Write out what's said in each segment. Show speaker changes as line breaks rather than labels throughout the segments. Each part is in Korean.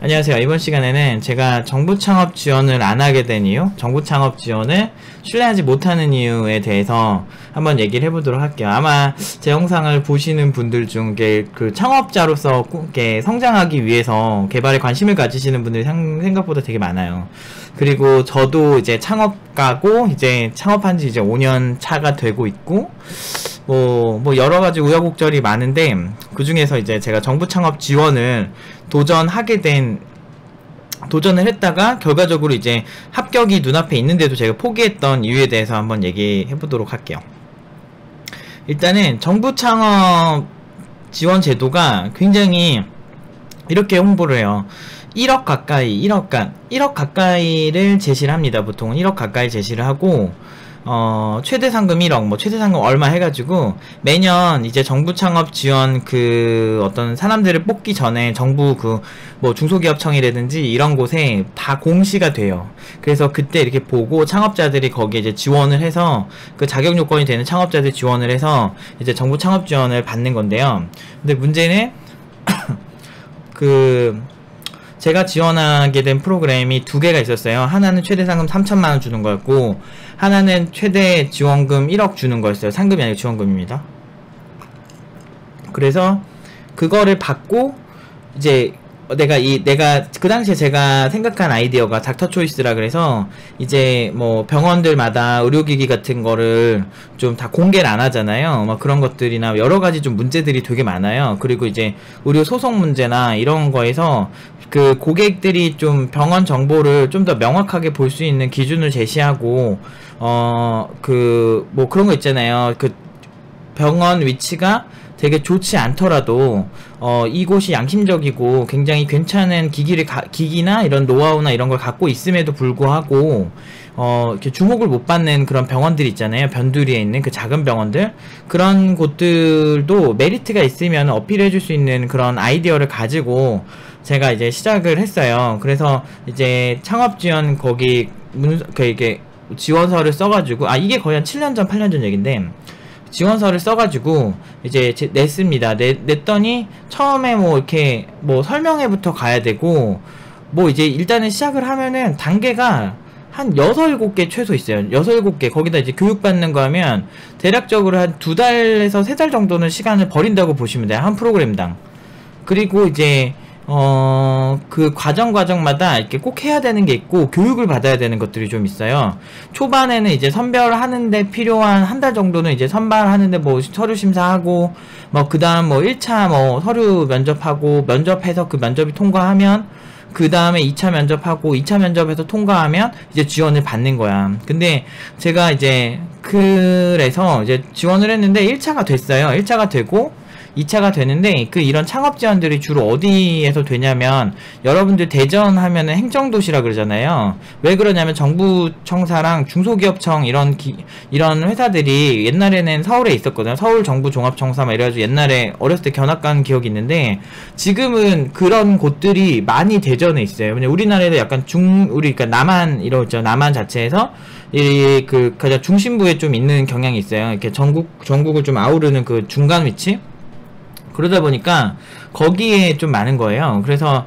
안녕하세요. 이번 시간에는 제가 정부 창업 지원을 안 하게 된 이유, 정부 창업 지원을 신뢰하지 못하는 이유에 대해서 한번 얘기를 해보도록 할게요. 아마 제 영상을 보시는 분들 중에 그 창업자로서 성장하기 위해서 개발에 관심을 가지시는 분들이 생각보다 되게 많아요. 그리고 저도 이제 창업가고 이제 창업한 지 이제 5년 차가 되고 있고 뭐 여러가지 우여곡절이 많은데, 그 중에서 이제 제가 정부 창업 지원을 도전을 했다가 결과적으로 이제 합격이 눈앞에 있는데도 제가 포기했던 이유에 대해서 한번 얘기해 보도록 할게요. 일단은 정부 창업 지원 제도가 굉장히 이렇게 홍보를 해요. 1억 가까이를 제시를 합니다. 보통은 1억 가까이 제시를 하고, 최대 상금 1억, 최대 상금 얼마 해가지고, 매년 이제 정부 창업 지원 어떤 사람들을 뽑기 전에 정부 중소기업청이라든지 이런 곳에 다 공시가 돼요. 그래서 그때 이렇게 보고 창업자들이 거기에 이제 지원을 해서, 그 자격 요건이 되는 창업자들 지원을 해서 이제 정부 창업 지원을 받는 건데요. 근데 문제는, 제가 지원하게 된 프로그램이 두 개가 있었어요. 하나는 최대 상금 3천만원 주는 거였고, 하나는 최대 지원금 1억 주는 거였어요. 상금이 아니고 지원금입니다. 그래서 그거를 받고 이제 내가 그 당시에 제가 생각한 아이디어가 닥터 초이스라 그래서, 이제 병원들마다 의료기기 같은 거를 좀 다 공개를 안 하잖아요. 그런 것들이나 여러 가지 좀 문제들이 되게 많아요. 그리고 이제 의료 소송 문제나 이런 거에서 그 고객들이 좀 병원 정보를 좀 더 명확하게 볼 수 있는 기준을 제시하고, 그런 거 있잖아요. 그 병원 위치가 되게 좋지 않더라도 이곳이 양심적이고 굉장히 괜찮은 기기나 이런 노하우나 이런 걸 갖고 있음에도 불구하고 이렇게 주목을 못 받는 그런 병원들 있잖아요. 변두리에 있는 그 작은 병원들, 그런 곳들도 메리트가 있으면 어필해 줄 수 있는 그런 아이디어를 가지고 제가 이제 시작을 했어요. 그래서 이제 창업 지원 거기 이게 지원서를 써가지고, 이게 거의 한 7년 전 8년 전 얘긴데, 지원서를 써가지고 이제 냈습니다. 냈더니 처음에 이렇게 설명회부터 가야 되고, 이제 일단은 시작을 하면은 단계가 한 6, 7개 최소 있어요. 6, 7개. 거기다 이제 교육받는 거 하면 대략적으로 한 2달에서 3달 정도는 시간을 버린다고 보시면 돼요. 한 프로그램당. 그리고 이제 그 과정마다 이렇게 꼭 해야 되는 게 있고, 교육을 받아야 되는 것들이 좀 있어요. 초반에는 이제 선별하는데 필요한 한 달 정도는 이제 선발하는데 서류 심사하고, 그 다음 1차 서류 면접하고, 면접해서 그 면접이 통과하면, 그 다음에 2차 면접하고, 2차 면접에서 통과하면 이제 지원을 받는 거야. 근데 제가 이제 그래서 이제 지원을 했는데 1차가 됐어요. 1차가 되고, 2차가 되는데, 이런 창업 지원들이 주로 어디에서 되냐면, 여러분들 대전 하면은 행정도시라 그러잖아요. 왜 그러냐면 정부 청사랑 중소기업청 이런 회사들이 옛날에는 서울에 있었거든요. 서울 정부 종합청사 이래가지고 옛날에 어렸을 때 견학 간 기억이 있는데, 지금은 그런 곳들이 많이 대전에 있어요. 왜냐면 우리나라에도 약간 그러니까 남한 이러죠. 남한 자체에서 가장 중심부에 좀 있는 경향이 있어요. 이렇게 전국을 좀 아우르는 그 중간 위치? 그러다 보니까 거기에 좀 많은 거예요. 그래서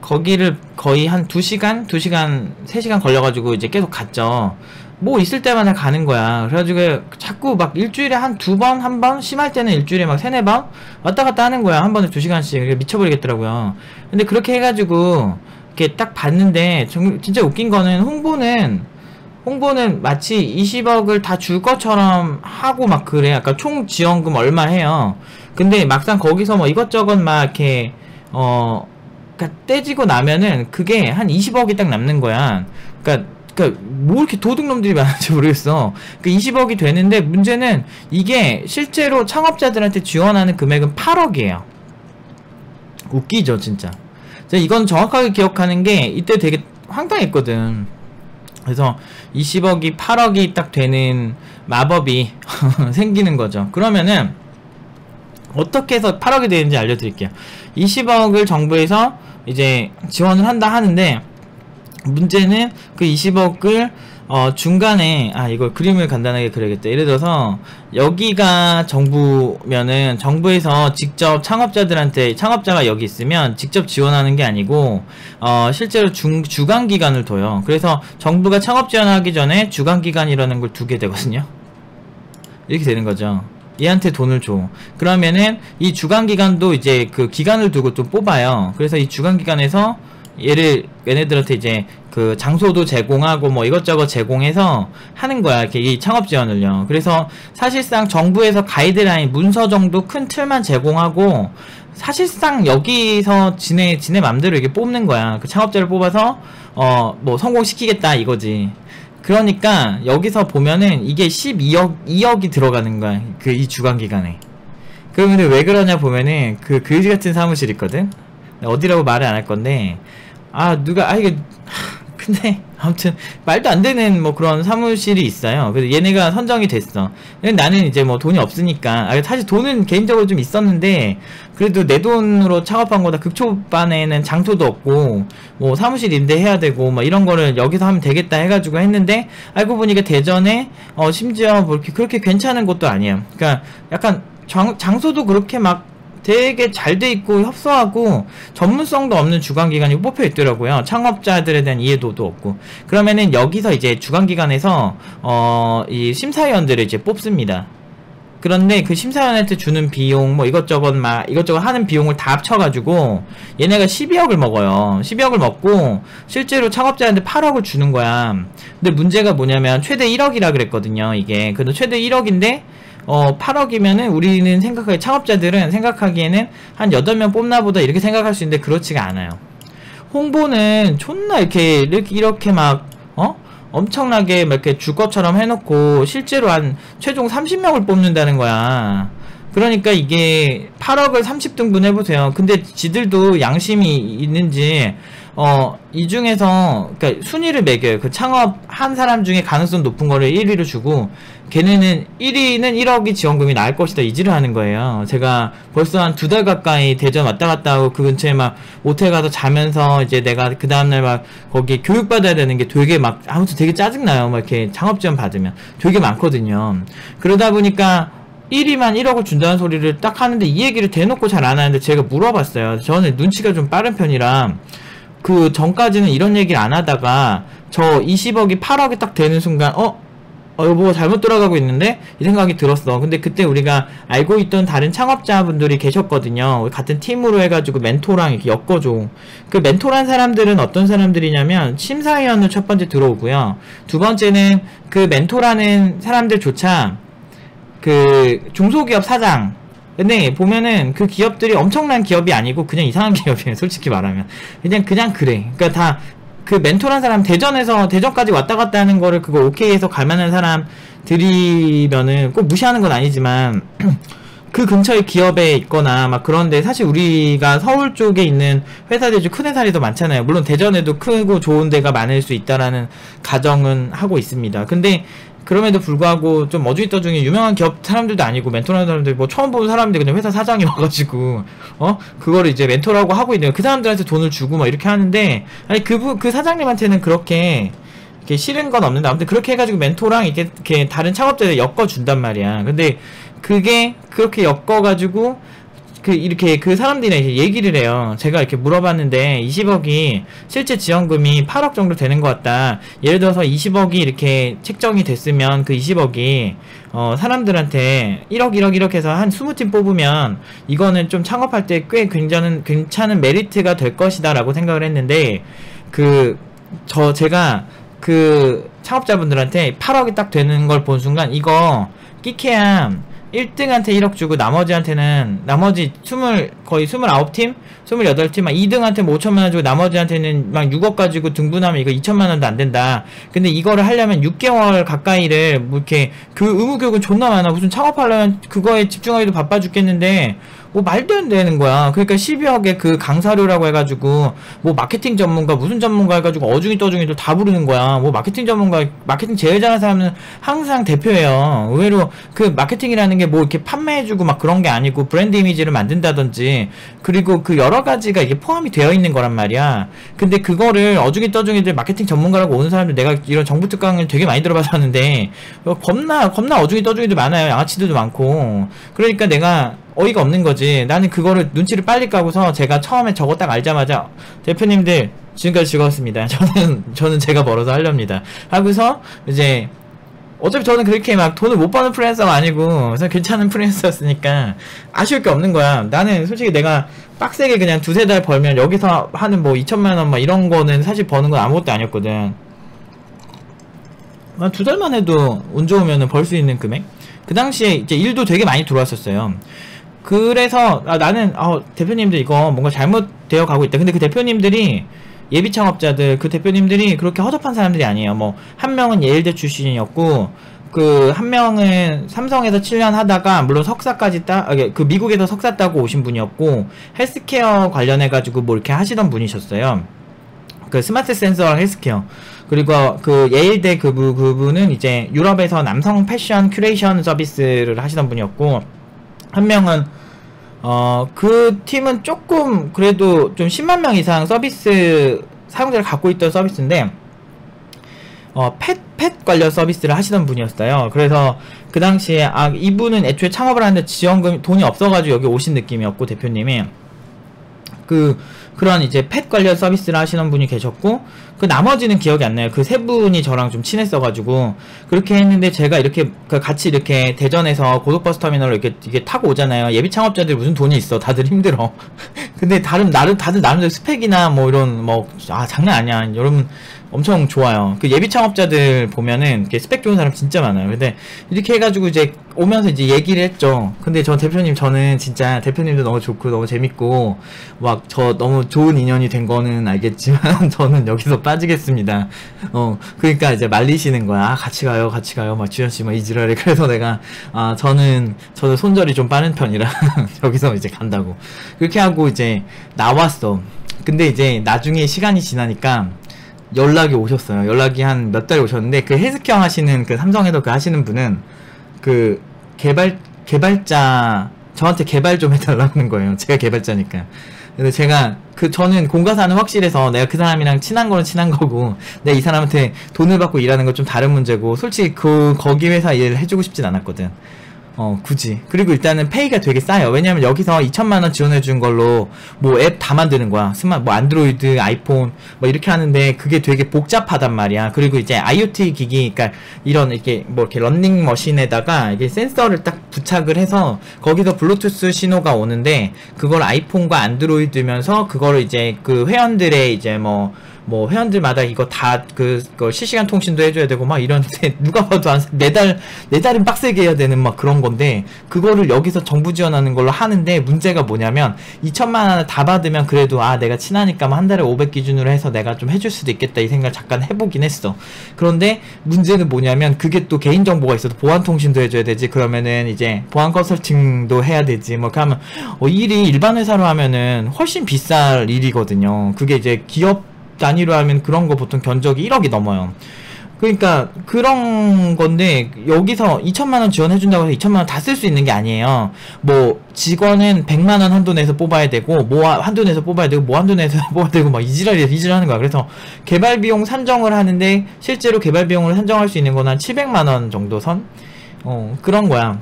거기를 거의 한 2시간, 3시간 걸려가지고 이제 계속 갔죠. 있을 때마다 가는 거야. 그래가지고 자꾸 일주일에 한 2번, 1번, 심할 때는 일주일에 3, 4번 왔다 갔다 하는 거야. 한 번에 2시간씩. 미쳐버리겠더라고요. 근데 그렇게 해가지고 이렇게 딱 봤는데, 진짜 웃긴 거는 홍보는 마치 20억을 다 줄 것처럼 하고 그래. 약간 총 지원금 얼마 해요. 근데 막상 거기서 이것저것 이렇게 떼지고 나면은 그게 한 20억이 딱 남는 거야. 그러니까 이렇게 도둑놈들이 많은지 모르겠어. 20억이 되는데, 문제는 이게 실제로 창업자들한테 지원하는 금액은 8억이에요. 웃기죠, 진짜. 제가 이건 정확하게 기억하는 게 이때 되게 황당했거든. 그래서 20억이 8억이 딱 되는 마법이 생기는 거죠. 그러면은 어떻게 해서 8억이 되는지 알려드릴게요. 20억을 정부에서 이제 지원을 한다 하는데, 문제는 그 20억을 중간에, 이거 그림을 간단하게 그려야겠다. 예를 들어서, 여기가 정부면은, 정부에서 직접 창업자가 여기 있으면, 직접 지원하는 게 아니고, 실제로 주관기관을 둬요. 그래서, 정부가 창업 지원하기 전에 주관기관이라는 걸 두게 되거든요. 이렇게 되는 거죠. 얘한테 돈을 줘. 그러면은, 이 주관기관도 이제 그 기관을 두고 또 뽑아요. 그래서 이 주관기관에서, 얘네들한테 이제 그 장소도 제공하고 뭐 이것저것 제공해서 하는 거야. 이렇게 이 창업 지원을요. 그래서 사실상 정부에서 가이드라인, 문서 정도 큰 틀만 제공하고 사실상 여기서 지네 맘대로 이렇게 뽑는 거야. 그 창업자를 뽑아서 뭐 성공시키겠다 이거지. 그러니까 여기서 보면은 이게 2억이 들어가는 거야. 그 이 주관기관에. 그러면 왜 그러냐 보면은 그 그지 같은 사무실 있거든. 어디라고 말을 안 할 건데. 이게, 근데, 아무튼, 말도 안 되는 뭐 그런 사무실이 있어요. 그래서 얘네가 선정이 됐어. 나는 이제 뭐 돈이 없으니까, 사실 돈은 개인적으로 좀 있었는데, 그래도 내 돈으로 창업한 거다. 극초반에는 장소도 없고, 뭐 사무실 임대해야 되고, 뭐 이런 거를 여기서 하면 되겠다 해가지고 했는데, 알고 보니까 대전에, 심지어 뭐 그렇게 괜찮은 곳도 아니야. 그러니까 약간 장소도 그렇게 막 되게 잘 돼 있고 협소하고 전문성도 없는 주관기관이 뽑혀 있더라고요. 창업자들에 대한 이해도도 없고. 그러면은 여기서 이제 주관기관에서 이 심사위원들을 이제 뽑습니다. 그런데 그 심사위원한테 주는 비용 뭐 이것저것 하는 비용을 다 합쳐가지고 얘네가 12억을 먹어요. 12억을 먹고 실제로 창업자한테 8억을 주는 거야. 근데 문제가 뭐냐면 최대 1억이라 그랬거든요. 이게 그래도 최대 1억인데 8억이면은 우리는 창업자들은 생각하기에는 한 8명 뽑나 보다 이렇게 생각할 수 있는데 그렇지가 않아요. 홍보는 존나 이렇게 막, 엄청나게 막 이렇게 줄 것처럼 해놓고 실제로 한 최종 30명을 뽑는다는 거야. 그러니까 이게 8억을 30등분 해보세요. 근데 지들도 양심이 있는지, 이 중에서, 그니까 순위를 매겨요. 그 창업한 사람 중에 가능성 높은 거를 1위로 주고, 걔네는 1위는 1억이 지원금이 나을 것이다 이지를 하는 거예요. 제가 벌써 한 2달 가까이 대전 왔다 갔다 하고 그 근처에 막 모텔 가서 자면서 이제 내가 그 다음날 막 거기 교육받아야 되는 게 되게 막 아무튼 되게 짜증나요. 막 이렇게 창업 지원 받으면 되게 많거든요. 그러다 보니까 1위만 1억을 준다는 소리를 딱 하는데 이 얘기를 대놓고 잘 안 하는데 제가 물어봤어요. 저는 눈치가 좀 빠른 편이라 그 전까지는 이런 얘기를 안 하다가 저 20억이 8억이 딱 되는 순간 뭐가 잘못 돌아가고 있는데? 이 생각이 들었어. 근데 그때 우리가 알고 있던 다른 창업자분들이 계셨거든요. 같은 팀으로 해가지고 멘토랑 이렇게 엮어줘. 그 멘토란 사람들은 어떤 사람들이냐면 심사위원으로 첫 번째 들어오고요. 두 번째는 그 멘토라는 사람들조차 그 중소기업 사장, 근데 보면은 그 기업들이 엄청난 기업이 아니고 그냥 이상한 기업이에요. 솔직히 말하면. 그냥 그래. 그러니까 다 그 멘토란 사람 대전까지 왔다 갔다 하는 거를 그거 오케이 해서 갈 만한 사람들이면은 꼭 무시하는 건 아니지만 그 근처에 기업에 있거나 막 그런데 사실 우리가 서울 쪽에 있는 회사들이 좀 큰 회사들이 더 많잖아요. 물론 대전에도 크고 좋은 데가 많을 수 있다라는 가정은 하고 있습니다. 근데 그럼에도 불구하고 좀 어중이떠중이 유명한 기업 사람들도 아니고 멘토라는 사람들 뭐 처음 본 사람들이 그냥 회사 사장이 와가지고 그거를 이제 멘토라고 하고 있는 그 사람들한테 돈을 주고 막 이렇게 하는데 아니 그 사장님한테는 그렇게 싫은 건 없는데 아무튼 그렇게 해가지고 멘토랑 이렇게 다른 창업자들 엮어준단 말이야. 근데 그게 그렇게 엮어가지고 이렇게 그 사람들이랑 얘기를 해요. 제가 이렇게 물어봤는데 20억이 실제 지원금이 8억 정도 되는 것 같다. 예를 들어서 20억이 이렇게 책정이 됐으면 그 20억이 사람들한테 1억 이렇게 해서 한 20팀 뽑으면 이거는 좀 창업할 때 꽤 괜찮은 메리트가 될 것이다 라고 생각을 했는데 제가 그 창업자분들한테 8억이 딱 되는 걸 본 순간 이거 끼케야 1등한테 1억 주고 나머지한테는 거의 29팀? 28팀 막 2등한테 뭐 5천만원 주고 나머지한테는 막 6억 가지고 등분하면 이거 2천만원도 안 된다. 근데 이거를 하려면 6개월 가까이를 뭐 이렇게 의무교육은 존나 많아. 무슨 창업하려면 그거에 집중하기도 바빠 죽겠는데 뭐 말도 안 되는 거야. 그러니까 12억에 그 강사료라고 해가지고 뭐 마케팅 전문가 무슨 전문가 해가지고 어중이 떠중이들 다 부르는 거야. 뭐 마케팅 전문가, 마케팅 제일 잘하는 사람은 항상 대표예요. 의외로 그 마케팅이라는 게 뭐 이렇게 판매해주고 막 그런 게 아니고 브랜드 이미지를 만든다든지, 그리고 그 여러 가지가 이게 포함이 되어 있는 거란 말이야. 근데 그거를 어중이 떠중이들 마케팅 전문가라고 오는 사람들, 내가 이런 정부 특강을 되게 많이 들어봐서 하는데 겁나 어중이 떠중이들 많아요. 양아치들도 많고. 그러니까 내가 어이가 없는 거지. 나는 그거를 눈치를 빨리 까고서 제가 처음에 저거 딱 알자마자 대표님들 지금까지 즐거웠습니다. 저는 제가 벌어서 하렵니다. 하고서 이제 어차피 저는 그렇게 막 돈을 못 버는 프리랜서가 아니고 그래서 괜찮은 프리랜서였으니까 아쉬울 게 없는 거야. 나는 솔직히 내가 빡세게 그냥 두세 달 벌면 여기서 하는 뭐 2천만원 막 이런 거는 사실 버는 건 아무것도 아니었거든. 한 두 달만 해도 운 좋으면 벌 수 있는 금액? 그 당시에 이제 일도 되게 많이 들어왔었어요. 그래서 나는 대표님들 이거 뭔가 잘못되어 가고 있다. 근데 그 대표님들이 예비 창업자들, 그 대표님들이 그렇게 허접한 사람들이 아니에요. 뭐 한 명은 예일대 출신이었고, 그 한 명은 삼성에서 7년 하다가 물론 석사까지 그 미국에서 석사 따고 오신 분이었고, 헬스케어 관련해가지고 뭐 이렇게 하시던 분이셨어요. 그 스마트 센서랑 헬스케어. 그리고 그 예일대 그분은 이제 유럽에서 남성 패션 큐레이션 서비스를 하시던 분이었고, 한 명은 그 팀은 조금 그래도 좀 10만 명 이상 서비스 사용자를 갖고 있던 서비스인데 펫 관련 서비스를 하시던 분이었어요. 그래서 그 당시에 이분은 애초에 창업을 하는데 지원금 돈이 없어가지고 여기 오신 느낌이었고, 대표님이 그런 이제 펫 관련 서비스를 하시는 분이 계셨고, 그 나머지는 기억이 안 나요. 그 세 분이 저랑 좀 친했어가지고 그렇게 했는데, 제가 이렇게 같이 이렇게 대전에서 고속버스 터미널로 이게 타고 오잖아요. 예비 창업자들 무슨 돈이 있어. 다들 힘들어. 근데 다들 나름대로 스펙이나 뭐 이런 장난 아니야. 여러분 엄청 좋아요. 그 예비 창업자들 보면은 스펙 좋은 사람 진짜 많아요. 근데 이렇게 해가지고 이제 오면서 이제 얘기를 했죠. 근데 저는 진짜 대표님도 너무 좋고 너무 재밌고 막 저 너무 좋은 인연이 된 거는 알겠지만 저는 여기서 빠지겠습니다. 그러니까 이제 말리시는 거야. 같이 가요 막 주현씨 막 이지랄해. 그래서 내가 저도 손절이 좀 빠른 편이라 여기서 이제 간다고 그렇게 하고 이제 나왔어. 근데 이제 나중에 시간이 지나니까 연락이 오셨어요. 연락이 한 몇 달이 오셨는데, 그 헬스케어 하시는 그 삼성에서 그 하시는 분은 그 개발자 저한테 개발 좀 해달라는 거예요. 제가 개발자니까. 그래서 제가 저는 공과사는 확실해서 내가 그 사람이랑 친한 거는 친한 거고, 내가 이 사람한테 돈을 받고 일하는 건 좀 다른 문제고, 솔직히 거기 회사 일을 해주고 싶진 않았거든. 굳이. 그리고 일단은 페이가 되게 싸요. 왜냐면 여기서 2천만원 지원해준 걸로 뭐 앱 다 만드는 거야. 뭐 안드로이드, 아이폰, 뭐 이렇게 하는데 그게 되게 복잡하단 말이야. 그리고 이제 IoT 기기, 그러니까 이렇게 뭐 이렇게 런닝머신에다가 이게 센서를 딱 부착을 해서 거기서 블루투스 신호가 오는데, 그걸 아이폰과 안드로이드면서 그거를 이제 그 회원들의 이제 뭐 회원들마다 이거 다 그걸 실시간 통신도 해줘야 되고 막 이러는데, 누가 봐도 네 달은 빡세게 해야 되는 막 그런 건데, 그거를 여기서 정부 지원하는 걸로 하는데, 문제가 뭐냐면 2천만 원을 다 받으면 그래도 내가 친하니까 한 달에 500 기준으로 해서 내가 좀 해줄 수도 있겠다 이 생각을 잠깐 해보긴 했어. 그런데 문제는 뭐냐면 그게 또 개인정보가 있어서 보안 통신도 해줘야 되지. 그러면은 이제 보안 컨설팅도 해야 되지. 뭐 그러면 일이 일반 회사로 하면은 훨씬 비쌀 일이거든요. 그게 이제 기업 단위로 하면 그런 거 보통 견적이 1억이 넘어요. 그러니까 그런 건데, 여기서 2천만원 지원해준다고 해서 2천만원 다 쓸 수 있는 게 아니에요. 뭐 직원은 100만원 한도 내서 뽑아야 되고, 뭐 한도 내서 뽑아야 되고, 뭐 한도 내서 뽑아야 되고, 막 이질하는 거야. 그래서 개발비용 산정을 하는데, 실제로 개발비용을 산정할 수 있는 건 한 700만원 정도 선? 그런 거야.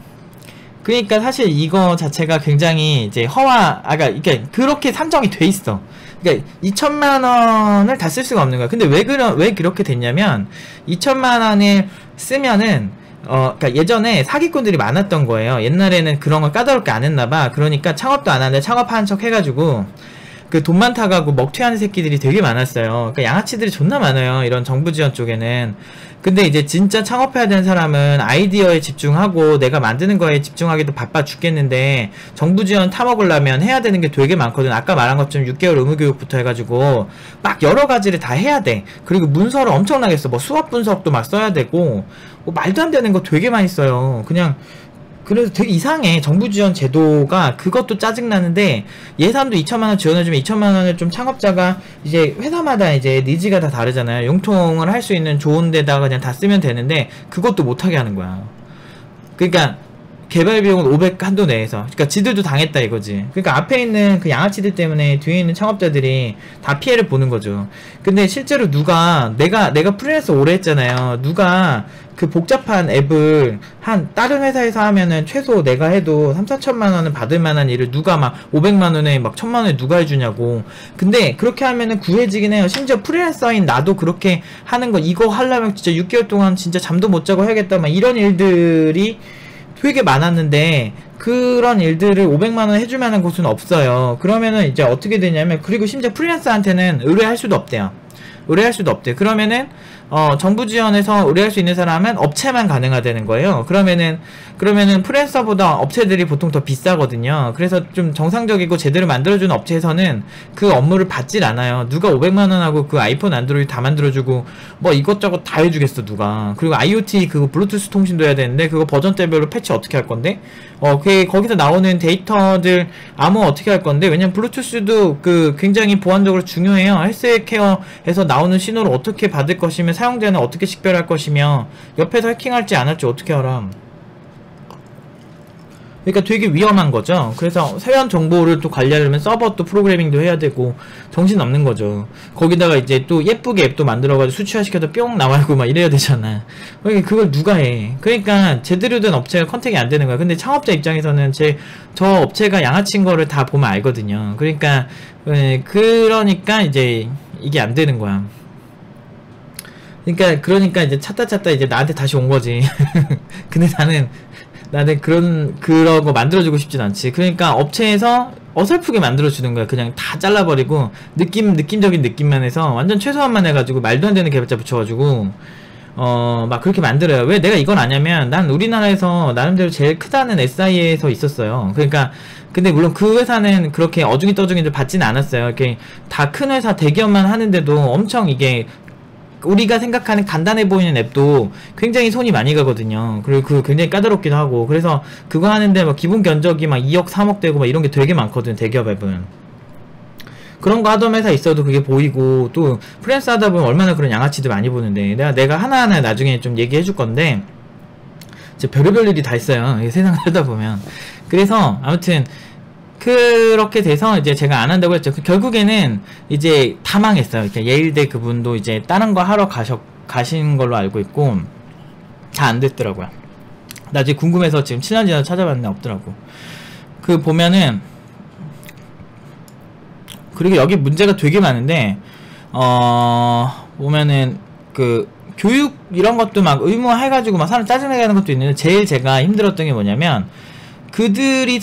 그러니까 사실 이거 자체가 굉장히 이제 그러니까 그렇게 산정이 돼 있어. 그러니까 2천만 원을 다 쓸 수가 없는 거야. 근데 왜 그렇게 됐냐면, 2천만 원을 쓰면은 그러니까 예전에 사기꾼들이 많았던 거예요. 옛날에는 그런 걸 까다롭게 안 했나봐. 그러니까 창업도 안 하는데 창업하는 척 해가지고 그 돈 많다 가고 먹튀하는 새끼들이 되게 많았어요. 그러니까 양아치들이 존나 많아요, 이런 정부 지원 쪽에는. 근데 이제 진짜 창업해야 되는 사람은 아이디어에 집중하고 내가 만드는 거에 집중하기도 바빠 죽겠는데, 정부 지원 타먹으려면 해야 되는 게 되게 많거든. 아까 말한 것처럼 6개월 의무교육부터 해가지고 막 여러 가지를 다 해야 돼. 그리고 문서를 엄청나게 써. 뭐 수학 분석도 막 써야 되고, 뭐 말도 안 되는 거 되게 많이 써요. 그냥 그래서 되게 이상해. 정부 지원 제도가 그것도 짜증나는데 예산도 2천만원 지원해주면 2천만원을 좀 창업자가 이제 회사마다 이제 니즈가 다 다르잖아요. 용통을 할 수 있는 좋은 데다가 그냥 다 쓰면 되는데 그것도 못하게 하는 거야. 그러니까 개발 비용은 500 한도 내에서. 그러니까 지들도 당했다 이거지. 그러니까 앞에 있는 그 양아치들 때문에 뒤에 있는 창업자들이 다 피해를 보는 거죠. 근데 실제로 누가 내가 프리랜서 오래 했잖아요. 누가 그 복잡한 앱을 한 다른 회사에서 하면은 최소 내가 해도 3,4천만 원은 받을 만한 일을 누가 막 500만 원에 막 1,000만 원에 누가 해주냐고. 근데 그렇게 하면은 구해지긴 해요. 심지어 프리랜서인 나도 그렇게 하는 거 이거 하려면 진짜 6개월 동안 진짜 잠도 못 자고 해야겠다 막 이런 일들이 되게 많았는데 그런 일들을 500만원 해줄 만한 곳은 없어요. 그러면은 이제 어떻게 되냐면, 그리고 심지어 프리랜서한테는 의뢰할 수도 없대요. 의뢰할 수도 없대. 그러면은 정부 지원에서 의뢰할 수 있는 사람은 업체만 가능하다는 거예요. 그러면은 프리랜서보다 업체들이 보통 더 비싸거든요. 그래서 좀 정상적이고 제대로 만들어주는 업체에서는 그 업무를 받질 않아요. 누가 500만원 하고 그 아이폰 안드로이드 다 만들어주고 뭐 이것저것 다 해주겠어 누가. 그리고 IoT 그거 블루투스 통신도 해야 되는데 그거 버전대별로 패치 어떻게 할 건데, 거기서 나오는 데이터들 암호 어떻게 할 건데. 왜냐면 블루투스도 그 굉장히 보안적으로 중요해요. 헬스케어에서 나오는 신호를 어떻게 받을 것이며 사용자는 어떻게 식별할 것이며 옆에서 해킹할지 안 할지 어떻게 알아. 그러니까 되게 위험한 거죠. 그래서 회원 정보를 또 관리하려면 서버 또 프로그래밍도 해야 되고 정신없는 거죠. 거기다가 이제 또 예쁘게 앱도 만들어가지고 수치화시켜서 뿅 나와고 막 이래야 되잖아. 그러니까 그걸 누가 해. 그러니까 제대로 된 업체가 컨택이 안 되는 거야. 근데 창업자 입장에서는 저 업체가 양아친 거를 다 보면 알거든요. 그러니까 이제 이게 안 되는 거야. 그러니까 이제 찾다 이제 나한테 다시 온 거지. 근데 나는 그런 거 만들어주고 싶진 않지. 그러니까 업체에서 어설프게 만들어주는 거야. 그냥 다 잘라버리고 느낌적인 느낌만 해서 완전 최소한만 해가지고 말도 안 되는 개발자 붙여가지고 막 그렇게 만들어요. 왜 내가 이건 아냐면, 난 우리나라에서 나름대로 제일 크다는 SI에서 있었어요. 그러니까 근데 물론 그 회사는 그렇게 어중이 떠중이를 받지는 않았어요. 이렇게 다 큰 회사 대기업만 하는데도 엄청 이게 우리가 생각하는 간단해 보이는 앱도 굉장히 손이 많이 가거든요. 그리고 그 굉장히 까다롭기도 하고. 그래서 그거 하는데 막 기본 견적이 막 2억 3억 되고 막 이런 게 되게 많거든, 대기업 앱은. 그런 거 하던 회사 있어도 그게 보이고, 또 프리랜서 하다 보면 얼마나 그런 양아치들 많이 보는데, 내가 하나하나 나중에 좀 얘기해 줄 건데 이제 별의별 일이 다 있어요, 세상을 살다 보면. 그래서 아무튼 그렇게 돼서 이제 제가 안 한다고 했죠. 결국에는 이제 다 망했어요. 그러니까 예일대 그분도 이제 다른 거 하러 가신 걸로 알고 있고 다 안 됐더라고요. 나중에 궁금해서 지금 7년 지나서 찾아봤는데 없더라고. 그 보면은, 그리고 여기 문제가 되게 많은데 보면은 그 교육 이런 것도 막 의무화 해가지고 막 사람 짜증나게 하는 것도 있는데, 제일 제가 힘들었던 게 뭐냐면, 그들이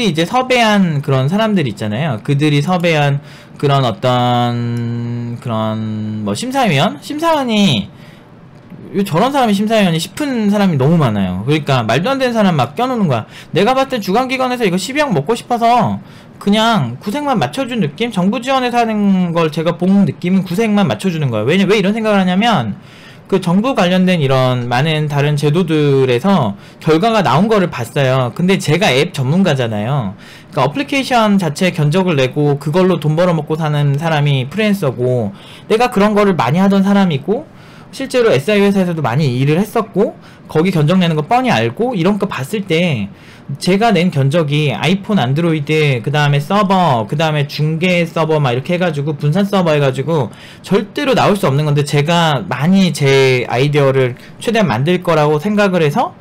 이제 섭외한 그런 사람들이 있잖아요. 그들이 섭외한 그런 어떤 그런 뭐 심사위원이 저런 사람이 심사위원이 싶은 사람이 너무 많아요. 그러니까 말도 안 되는 사람 막 껴놓는 거야. 내가 봤을 때 주간기관에서 이거 12억 먹고 싶어서 그냥 구색만 맞춰준 느낌? 정부 지원에서 하는 걸 제가 본 느낌은 구색만 맞춰주는 거예요. 왜 이런 생각을 하냐면, 그 정부 관련된 이런 많은 다른 제도들에서 결과가 나온 거를 봤어요. 근데 제가 앱 전문가잖아요. 그러니까 어플리케이션 자체 견적을 내고 그걸로 돈 벌어먹고 사는 사람이 프리랜서고, 내가 그런 거를 많이 하던 사람이고, 실제로 SI 회사에서도 많이 일을 했었고, 거기 견적 내는 거 뻔히 알고, 이런 거 봤을 때 제가 낸 견적이 아이폰, 안드로이드, 그 다음에 서버, 그 다음에 중개 서버 막 이렇게 해가지고 분산 서버 해가지고 절대로 나올 수 없는 건데, 제가 많이 제 아이디어를 최대한 만들 거라고 생각을 해서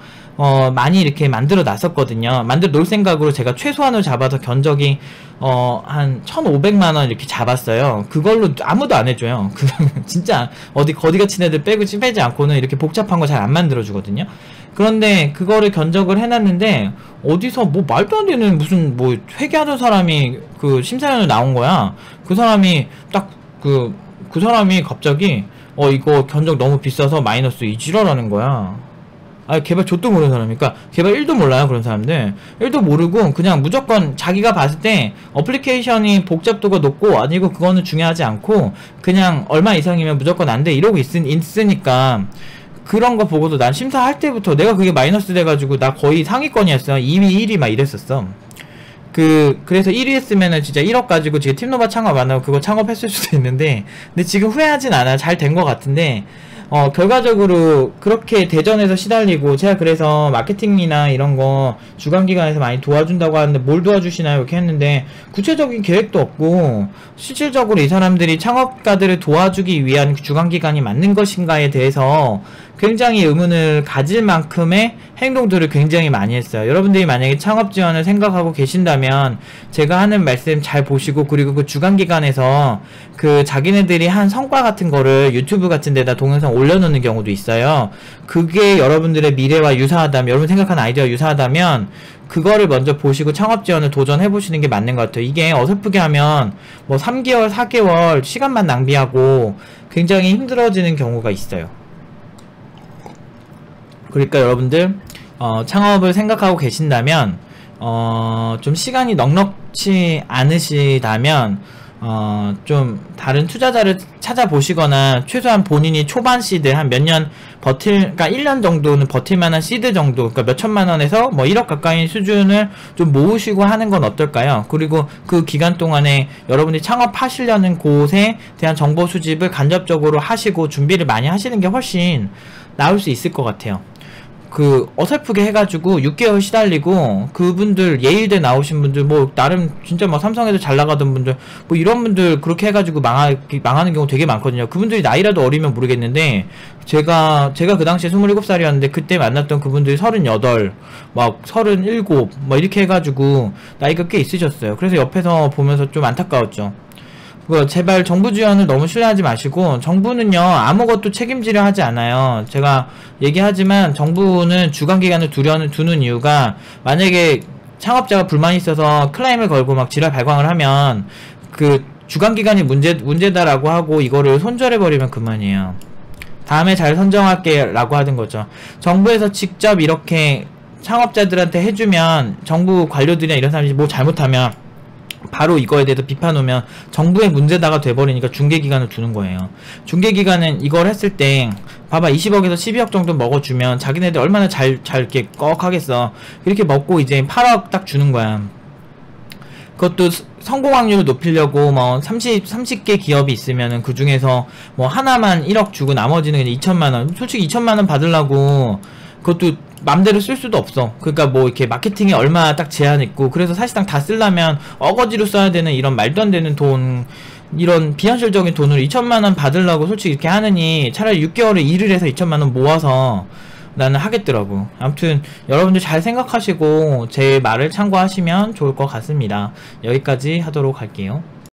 많이 이렇게 만들어 놨었거든요. 만들어 놓을 생각으로 제가 최소한으로 잡아서 견적이 한 1,500만원 이렇게 잡았어요. 그걸로 아무도 안 해줘요. 진짜 거지가 친 애들 빼지 않고는 이렇게 복잡한 거 잘 안 만들어 주거든요. 그런데 그거를 견적을 해놨는데, 어디서 뭐 말도 안 되는 무슨 뭐 회계하던 사람이 그 심사위원으로 나온 거야. 그 사람이 그 사람이 갑자기 이거 견적 너무 비싸서 마이너스 이 지랄하는 거야. 개발 좆도 모르는 사람이니까, 개발 1도 몰라요. 그런 사람들 1도 모르고 그냥 무조건 자기가 봤을 때 어플리케이션이 복잡도가 높고 아니고 그거는 중요하지 않고 그냥 얼마 이상이면 무조건 안 돼 이러고 있으니까 그런 거 보고도 난 심사할 때부터 내가 그게 마이너스 돼가지고 나 거의 상위권이었어. 2위 1위 막 이랬었어. 그래서 1위 했으면은 진짜 1억 가지고 지금 팀노바 창업 안 하고 그거 창업했을 수도 있는데, 근데 지금 후회하진 않아. 잘 된 것 같은데, 결과적으로 그렇게 대전에서 시달리고, 제가 그래서 마케팅이나 이런 거 주간기관에서 많이 도와준다고 하는데 뭘 도와주시나요? 이렇게 했는데 구체적인 계획도 없고, 실질적으로 이 사람들이 창업가들을 도와주기 위한 주간기관이 맞는 것인가에 대해서 굉장히 의문을 가질 만큼의 행동들을 굉장히 많이 했어요. 여러분들이 만약에 창업 지원을 생각하고 계신다면 제가 하는 말씀 잘 보시고, 그리고 그 주간기관에서 그 자기네들이 한 성과 같은 거를 유튜브 같은 데다 동영상 올려놓는 경우도 있어요. 그게 여러분들의 미래와 유사하다면, 여러분 생각하는 아이디어와 유사하다면 그거를 먼저 보시고 창업 지원을 도전해 보시는 게 맞는 것 같아요. 이게 어설프게 하면 뭐 3개월, 4개월 시간만 낭비하고 굉장히 힘들어지는 경우가 있어요. 그러니까 여러분들 창업을 생각하고 계신다면 좀 시간이 넉넉치 않으시다면 좀 다른 투자자를 찾아보시거나, 최소한 본인이 초반 시드 한 몇 년 그러니까 1년 정도는 버틸만한 시드 정도, 그러니까 몇 천만 원에서 뭐 1억 가까이 수준을 좀 모으시고 하는 건 어떨까요? 그리고 그 기간 동안에 여러분이 창업하시려는 곳에 대한 정보 수집을 간접적으로 하시고 준비를 많이 하시는 게 훨씬 나을 수 있을 것 같아요. 어설프게 해가지고 6개월 시달리고, 그분들 예일대 나오신 분들, 뭐 나름 진짜 막 삼성에서 잘 나가던 분들, 뭐 이런 분들 그렇게 해가지고 망하는 경우 되게 많거든요. 그분들이 나이라도 어리면 모르겠는데, 제가 그 당시에 27살이었는데 그때 만났던 그분들이 38, 막 37, 막 이렇게 해가지고 나이가 꽤 있으셨어요. 그래서 옆에서 보면서 좀 안타까웠죠. 제발 정부 지원을 너무 신뢰하지 마시고, 정부는요 아무것도 책임지려 하지 않아요. 제가 얘기하지만 정부는 주간기관을 두는 이유가, 만약에 창업자가 불만이 있어서 클라임을 걸고 막 지랄 발광을 하면 그 주간기관이 문제다라고 하고 이거를 손절해버리면 그만이에요. 다음에 잘 선정할게 라고 하는 거죠. 정부에서 직접 이렇게 창업자들한테 해주면, 정부 관료들이나 이런 사람들이 뭐 잘못하면 바로 이거에 대해서 비판하면 정부의 문제다가 돼버리니까 중개기관을 두는 거예요. 중개기관은 이걸 했을 때 봐봐, 20억에서 12억 정도 먹어주면 자기네들 얼마나 잘 이렇게 꺽 하겠어. 이렇게 먹고 이제 8억 딱 주는 거야. 그것도 성공 확률을 높이려고 뭐 30개 기업이 있으면은 그 중에서 뭐 하나만 1억 주고 나머지는 그냥 2천만원, 솔직히 2천만원 받으려고 그것도 맘대로 쓸 수도 없어. 그러니까 뭐 이렇게 마케팅에 얼마 딱 제한 있고, 그래서 사실상 다 쓰려면 어거지로 써야 되는 이런 말도 안 되는 돈, 이런 비현실적인 돈을 2천만원 받으려고 솔직히 이렇게 하느니 차라리 6개월에 일을 해서 2천만원 모아서 나는 하겠더라고. 아무튼 여러분들 잘 생각하시고 제 말을 참고하시면 좋을 것 같습니다. 여기까지 하도록 할게요.